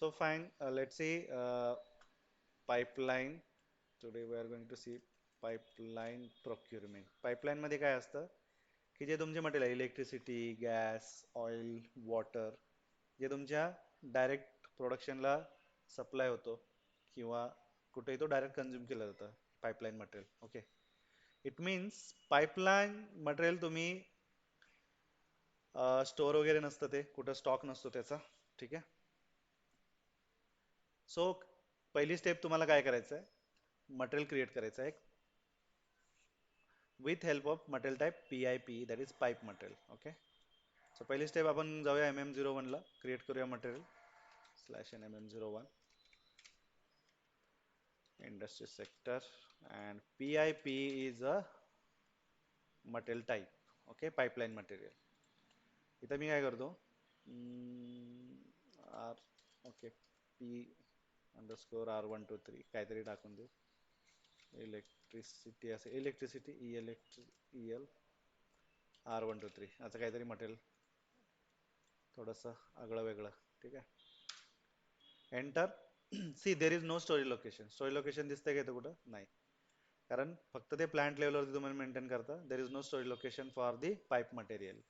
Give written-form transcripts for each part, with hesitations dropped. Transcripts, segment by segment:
So fine, let's see pipeline. Today we are going to see pipeline procurement. Pipeline मध्ये काय असतं की जे तुमचे मटेरियल आहे इलेक्ट्रिसिटी, गॅस, ऑइल, वॉटर जे तुमच्या डायरेक्ट प्रोडक्शनला सप्लाय होतो किंवा कुठेही तो डायरेक्ट कन्झ्युम केलं जातं pipeline material. Okay, it means pipeline material तुम्ही स्टोअर वगैरे नसतं ते कुठं स्टॉक नसतो त्याचा. ठीक आहे. सो पहिली स्टेप तुम्हाला काय करायचं आहे मटेरियल क्रिएट करायचं आहे with help of material type PIP that is pipe material. Okay, so पहिली स्टेप आपण जाऊया MM01 ला क्रिएट करूया material /MM01 industry sector and PIP is a material type. Okay, pipeline material. इथं मी काय करतो आर ओके P_R123 काहीतरी टाकून देऊ. इलेक्ट्रिसिटी असे इलेक्ट्रिसिटी EL R123 असं काहीतरी मटेरियल थोडंसं आगळं वेगळं. ठीक आहे. Enter. See there is no storage location. Storage location दिसतंय का इथं कुठं? नाही, कारण फक्त ते प्लांट लेवलवरती तुम्हाला मेंटेन करता. There is no storage location for the pipe material.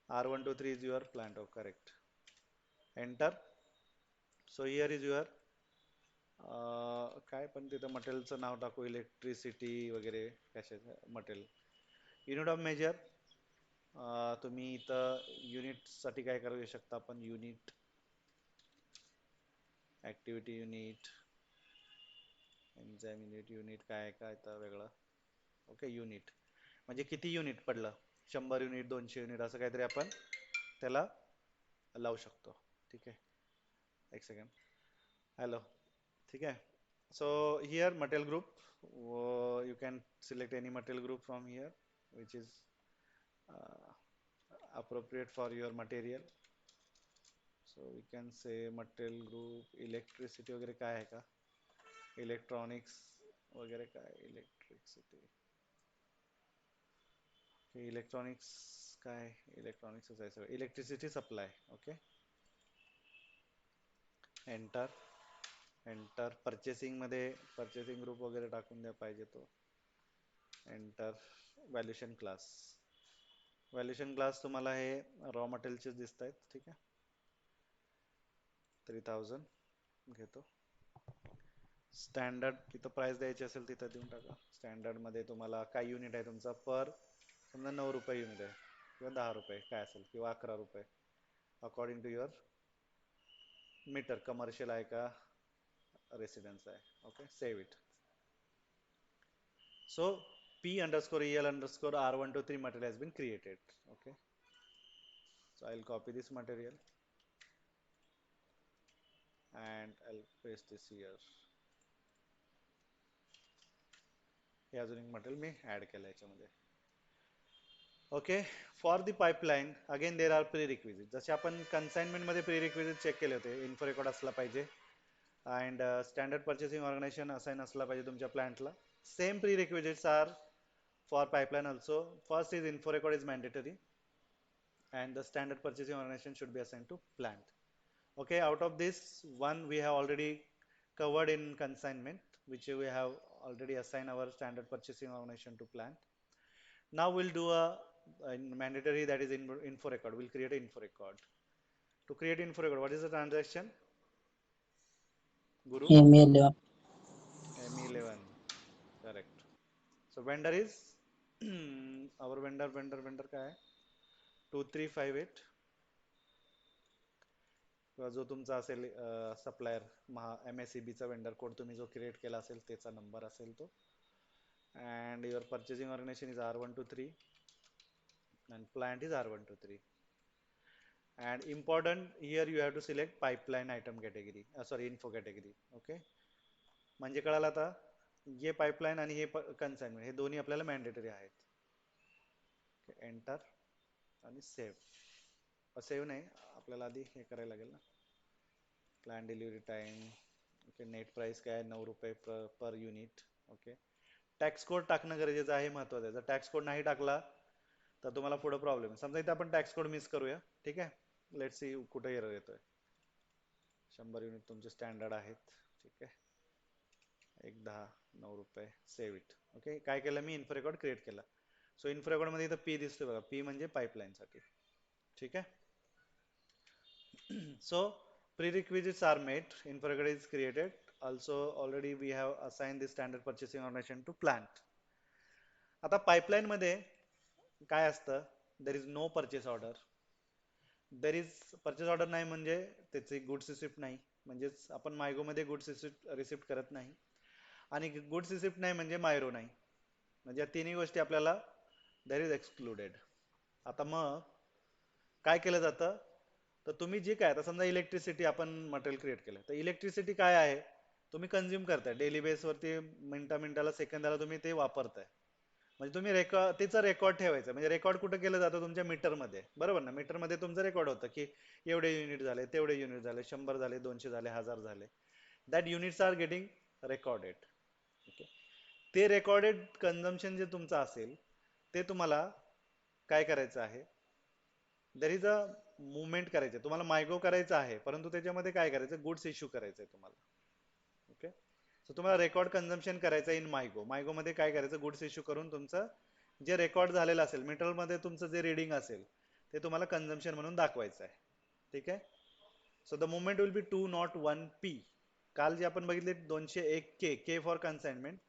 R123 is your plant. Of correct. Enter. So here is your काय पण तिथं मटेरियलचं नाव टाकू इलेक्ट्रिसिटी वगैरे कशाचं मटेरियल. युनिट ऑफ मेजर तुम्ही इथं युनिटसाठी काय करू शकता आपण unit activity unit enzyme unit काय काय तर वेगळं. ओके, युनिट म्हणजे किती युनिट पडलं 100 युनिट 200 युनिट असं काहीतरी आपण त्याला लावू शकतो. ठीक आहे, एक सेकंड. हॅलो. ठीक आहे. So here material group you can select any material group from here which is uh, appropriate for your material. So we can say material group electricity वगैरे काय आहे का इलेक्ट्रॉनिक्स वगैरे काय इलेक्ट्रिसिटी इलेक्ट्रॉनिक्स काय इलेक्ट्रॉनिक्सच आहे सगळं electricity supply. Okay, enter. Enter. Purchasing मध्ये परचेसिंग ग्रुप वगैरे टाकून द्या पाहिजे तो. Enter. Valuation class. Valuation class तुम्हाला हे रॉ मटेरियलचेच दिसत आहेत. ठीक आहे, 3000 घेतो. स्टँडर्ड तिथं प्राइस द्यायची असेल तिथं देऊन टाका. स्टँडर्ड मध्ये तुम्हाला काय युनिट आहे तुमचा पर समजा 9 रुपये युनिट आहे किंवा 10 रुपये काय असेल किंवा 11 रुपये according to your meter commercial आहे का रेसिडेन्स आहे. Okay, save it. So P_EL_R123 material has been created. Okay, so I'll copy this material and I'll paste this here. हे अजून एक मटेरियल मी ऍड केलं याच्यामध्ये. Okay, for the pipeline again there are pre requisite. जसे आपण consignment मध्ये pre requisite check केले होते इन्फो रेकॉर्ड असला पाहिजे and standard purchasing organisation assign असला पाहिजे तुमच्या प्लांटला. Same prerequisites are for pipeline also. First is info record is mandatory and the standard purchasing organization should be assigned to plant. Okay, out of this one we have already covered in consignment which we have already assigned our standard purchasing organization to plant. Now we'll do a mandatory that is info record. We'll create an info record. To create info record, what is the transaction? Guru? M11. M11. Correct. So vendor is our vendor काय 2358 किंवा जो तुमचा असेल supplier MSEB चा vendor code तुम्ही जो create केला असेल त्याचा नंबर असेल तो. And your purchasing organisation is R123 and plant is R123. And important here you have to select pipeline item category. Sorry, info category. Okay, म्हणजे कळालं आता हे पाईपलाईन आणि हे कन्साइनमेंट हे दोन्ही आपल्याला मॅन्डेटरी आहेत. एंटर आणि सेव्ह. सेव्ह नाही आपल्याला आधी हे करायला लागेल ना. Plan delivery time. Okay, net price काय 9 रुपये per unit. Okay, tax code टाकणं गरजेचं आहे, महत्वाचं आहे. जर टॅक्स कोड नाही टाकला तर तुम्हाला पुढे प्रॉब्लेम. समजा इथे आपण टॅक्स कोड मिस करूया. ठीक आहे, लेट्स सी कुठे एरर येतोय. 100 युनिट तुमचे स्टँडर्ड आहेत. ठीक आहे, एक 10 9 रुपये, सेव्ह इट. ओके, काय केलं मी, इन्फो रेकॉर्ड क्रिएट केला. सो इन्फो रेकॉर्ड मध्ये इथं पी दिसतोय बघा, पी म्हणजे पाईपलाईन साठी. ठीक आहे. So prerequisites are made, info record is created. Also already we have assigned the standard purchasing organization to plant. आता पाईपलाईन मध्ये काय असतं, there is no purchase order. There is purchase order नाही म्हणजे त्याची गुड्स रिसिप्ट नाही, म्हणजेच आपण मायगो मध्ये गुड्स रिसिप्ट करत नाही. आणि गुड्स रिसिप्ट नाही म्हणजे मायरो नाही. म्हणजे या तिन्ही गोष्टी आपल्याला देर इज एक्सक्लुडेड. आता मग काय केलं जातं, तर तुम्ही जे काय, आता समजा इलेक्ट्रिसिटी आपण मटेरियल क्रिएट केलं, तर इलेक्ट्रिसिटी काय आहे, तुम्ही कन्झ्युम करताय डेली बेसवरती, मिनिटाला सेकंदाला तुम्ही ते वापरताय. म्हणजे तुम्ही तिचा रेकॉर्ड ठेवायचा. म्हणजे रेकॉर्ड कुठं केलं जातं, तुमच्या मीटरमध्ये, बरोबर ना. मीटरमध्ये तुमचं रेकॉर्ड होतं की एवढे युनिट झाले, तेवढे युनिट झाले, 100 झाले, 200 झाले, 1000 झाले. That units are getting recorded. Okay, ते रेकॉर्डेड कन्झम्पशन जे तुमचं असेल ते तुम्हाला काय करायचं आहे, देर इज अ मुवमेंट करायचे तुम्हाला. मायगो करायचं आहे, परंतु त्याच्यामध्ये काय करायचं, गुड्स इश्यू करायचं आहे तुम्हाला. ओके, सो तुम्हाला रेकॉर्ड कन्झम्पशन करायचं इन मायगो. मायगो मध्ये काय करायचं, गुड्स इश्यू करून तुमचं जे रेकॉर्ड झालेलं असेल, मीटरमध्ये तुमचं जे रिडिंग असेल ते तुम्हाला कन्झम्पशन म्हणून दाखवायचं आहे. ठीक आहे. So the movement will be 201P. काल जे आपण बघितले 201K, के फॉर कन्साइनमेंट.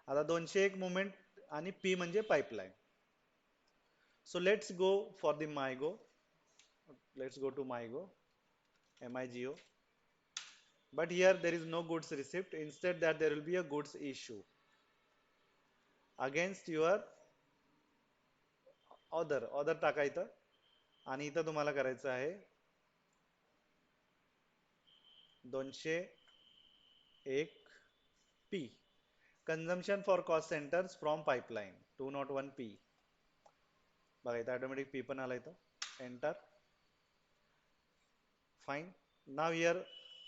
आता 201 मुवमेंट आणि P म्हणजे pipeline. So let's go for the MIGO. Let's go to MIGO, MIGO. But here there is no goods receipt. Instead that there will be a goods issue against your other टाका इथं. आणि इथं तुम्हाला करायचं आहे 201P. Consumption for cost centers from pipeline 201P. बघा इथं automatic P पण आला इथं. Enter. Fine. Now here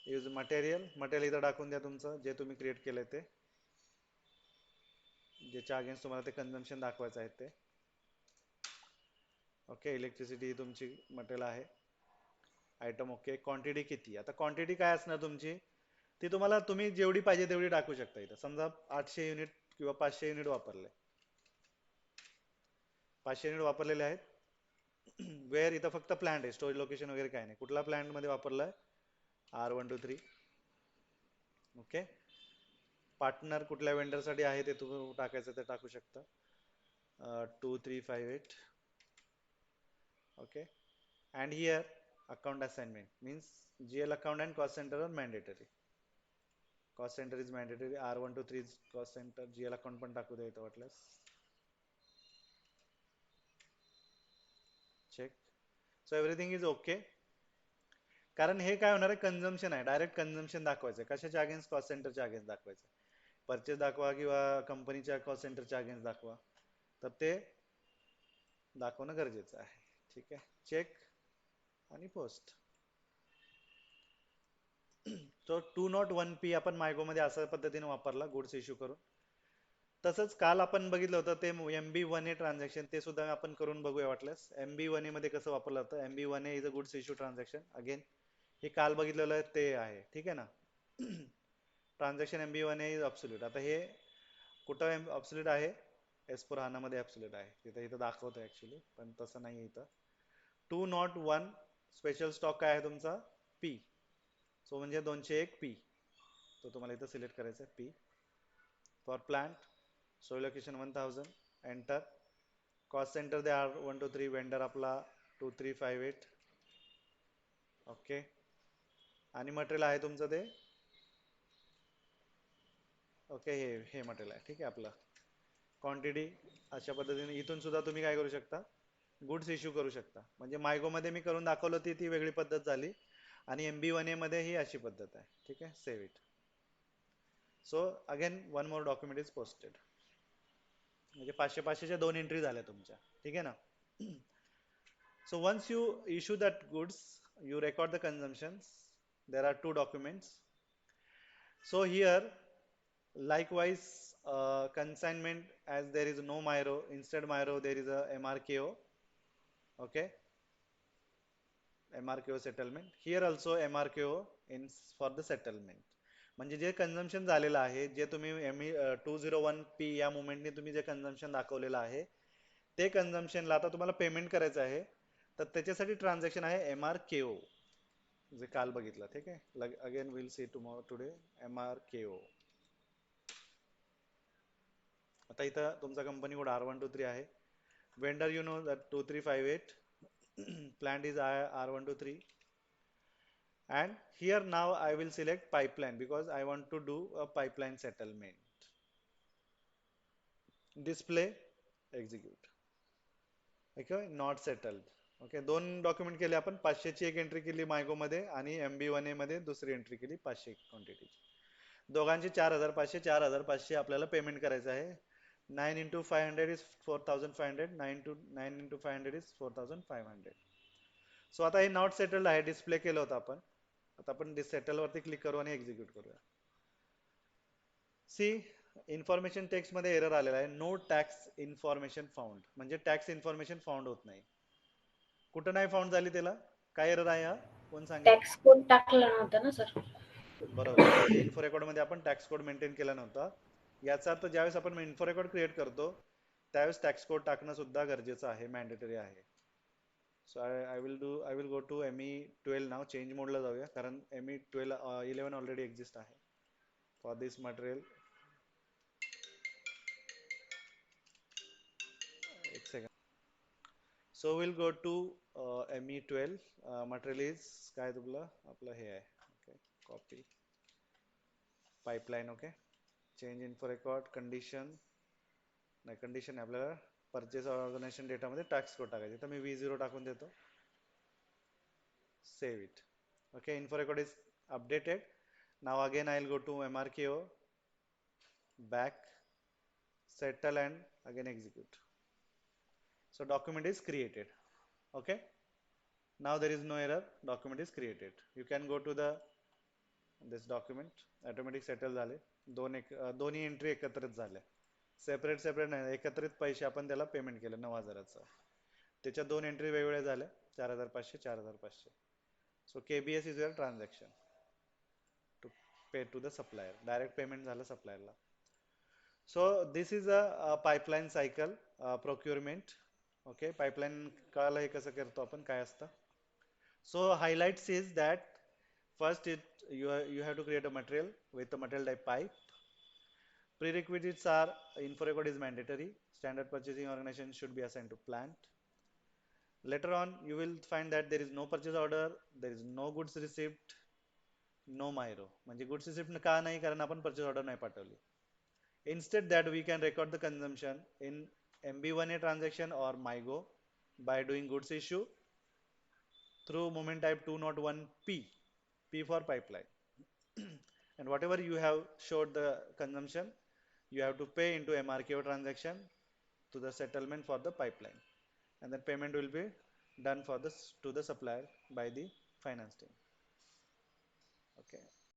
use material. Material इथं टाकून द्या तुमचं जे तुम्ही क्रिएट केलंय ते, ज्याच्या अगेन्स्ट तुम्हाला ते कन्झम्पशन दाखवायचं आहे ते. ओके, इलेक्ट्रिसिटी ही तुमची मटेरियल आहे. Item okay. क्वांटिटी किती, आता क्वांटिटी काय असणार तुमची, ती तुम्हाला तुम्ही जेवढी पाहिजे तेवढी टाकू शकता. इथं समजा 800 युनिट किंवा 500 युनिट वापरले, 500 युनिट वापरलेले आहेत. वेअर इथं फक्त प्लांट आहे, स्टोरेज लोकेशन वगैरे काय नाही. कुठला प्लांट मध्ये वापरलाय, R123. ओके, पार्टनर कुठल्या वेंडर साठी आहे ते तुम्ही टाकायचं ते टाकू शकता. 2358. Okay, and here account assignment means GL account and cost center are mandatory. Cost center is mandatory. R123 is cost center. GL account पण टाकू द्या इथं वाटल्यास. Check. So everything is okay. कारण हे काय होणार आहे, कन्झम्पशन आहे, डायरेक्ट कन्झम्पशन दाखवायचं. कशाच्या अगेन्स्ट, कॉस्ट सेंटरच्या अगेन्स्ट दाखवायचं. परचेस दाखवा किंवा कंपनीच्या कॉस्ट सेंटरच्या अगेन्स्ट दाखवा, तर ते दाखवणं गरजेचं आहे. ठीक आहे, चेक आणि पोस्ट. तो 201P आपण मायगो मध्ये अशा पद्धतीने वापरला गुड्स इश्यू करून. तसंच काल आपण बघितलं होतं ते MB1A ट्रान्झॅक्शन, ते सुद्धा आपण करून बघूया वाटल्यास. MB1A मध्ये कसं वापरलं जातं. MB1A is a goods issue transaction. Again हे काल बघितलेलं ते आहे. ठीक आहे ना. Transaction MB1A is absolute. आता हे कुठं अब्सोल्यूट आहे, S4HANA मध्ये अब्सोल्यूट आहे. तिथं इथं दाखवतं ऍक्च्युली, पण तसं नाही. इथं 201 स्पेशल स्टॉक काय आहे तुमचा, P. सो म्हणजे 201P, तो तुम्हाला इथं सिलेक्ट करायचा आहे. P फॉर प्लांट, सोय लोकेशन 1000. एंटर. कॉस्ट सेंटर दे R123, वेंडर आपला 2358. ओके, आणि मटेरियल आहे तुमचं ते. ओके, हे मटेरियल आहे. ठीक आहे, आपलं क्वांटिटी अशा पद्धतीने इथून सुद्धा तुम्ही काय करू शकता, गुड्स इश्यू करू शकता. म्हणजे मायगो मध्ये मी करून दाखवलं ती वेगळी पद्धत झाली, आणि MB1A मध्ये ही अशी पद्धत आहे. ठीक आहे, save it. So again one more document is posted. म्हणजे 500-500च्या 2 एंट्री झाल्या तुमच्या. ठीक आहे ना. So once you issue that goods, you record the consumptions. There are 2 documents. So here likewise consignment, as there is no myro, instead myro there is a MRKO. Okay, MRKO settlement. Here also MRKO in for the settlement. म्हणजे जे consumption झालेलं आहे, जे तुम्ही ME 201P या मुवमेंटने तुम्ही जे consumption दाखवलेलं आहे, ते कन्झम्पशनला आता तुम्हाला पेमेंट करायचं आहे, तर त्याच्यासाठी ट्रान्झॅक्शन आहे MRKO, जे काल बघितलं. ठीक आहे, again will see tomorrow today MRKO. आता इथं तुमचा कंपनी कोड R123 आहे. Vendor you know that 2358. Plan is R123. And here now I will select pipeline because I want to do a pipeline settlement. Display, execute. Okay, not settled. Okay, दोन document केले आपण. 500 ची एक entry केली मायगो मध्ये आणि MB1A मध्ये दुसरी एंट्री केली 500 क्वांटिटी. दोघांची 4500 4500 आपल्याला पेमेंट करायचं आहे. 9 into 500 is 4500. 9 into 500 is 4500. So आता हे नॉट सेटल्ड आहे, डिस्प्ले केलं होतं आपण. आता आपण सेटल वरती क्लिक करू आणि एक्झिक्यूट करूया. सी, इन्फॉर्मेशन टेक्स्ट मध्ये एरर आलेला आहे. नो टॅक्स इन्फॉर्मेशन फाउंड, म्हणजे टॅक्स इन्फॉर्मेशन फाउंड होत नाही. कुठं नाही फाउंड झाली, त्याला काय एरर आहे हा, कोण सांगेल? टॅक्स कोड टाकला नव्हता ना सर. बरोबर, म्हणजे इन्फो रेकॉर्ड मध्ये आपण टॅक्स कोड मेंटेन केला नव्हता. याचा अर्थ ज्यावेळेस आपण इन्फो रेकॉर्ड क्रिएट करतो त्यावेळेस टॅक्स कोड टाकणं सुद्धा गरजेचं आहे, मॅन्डेटरी आहे. So I will go to ME12 now. Change मोडला जाऊया, कारण ME11 ऑलरेडी एक्झिस्ट आहे फॉर दिस मटेरियल. एक second. So will go to ME12. Material is काय तुला आपलं हे आहे. Okay, copy pipeline. Okay, change info record condition नाही, कंडिशन आपल्याला परचेस ऑर्गनायझेशन डेटामध्ये टॅक्स कोड टाकायचे, तर मी V0 टाकून देतो. Save it. Okay, info record is updated. Now again I will go to MRKO, back, settle and again execute. So document is created. Okay, now there is no error, document is created. You can go to the this document. Automatic settle झाले. दोन्ही entry एकत्रित झाल्या. Separate नाही, एकत्रित पैसे आपण त्याला payment केलं 9000चं. त्याच्या दोन एंट्री वेगवेगळ्या झाल्या, 4500 4500. So KBS is your transaction to pay to the supplier. Direct payment झालं सप्लायरला. So this is a pipeline cycle, procurement. Okay, pipeline कळालं हे कसं करतो आपण, काय असतं. So highlights is that first you have to create a material with the material type pipe. Prerequisites are info record is mandatory. Standard purchasing organization should be assigned to plant. Later on you will find that there is no purchase order, there is no goods receipt, no MIRO. म्हणजे goods receipt का नाही, कारण आपण purchase order नाही पाठवली. Instead that we can record the consumption in MB1A transaction or MIGO by doing goods issue through moment type 201P, P for pipeline. And whatever you have showed the consumption, you have to pay into MRKO transaction to the settlement for the pipeline, and then payment will be done for this to the supplier by the finance team. Okay.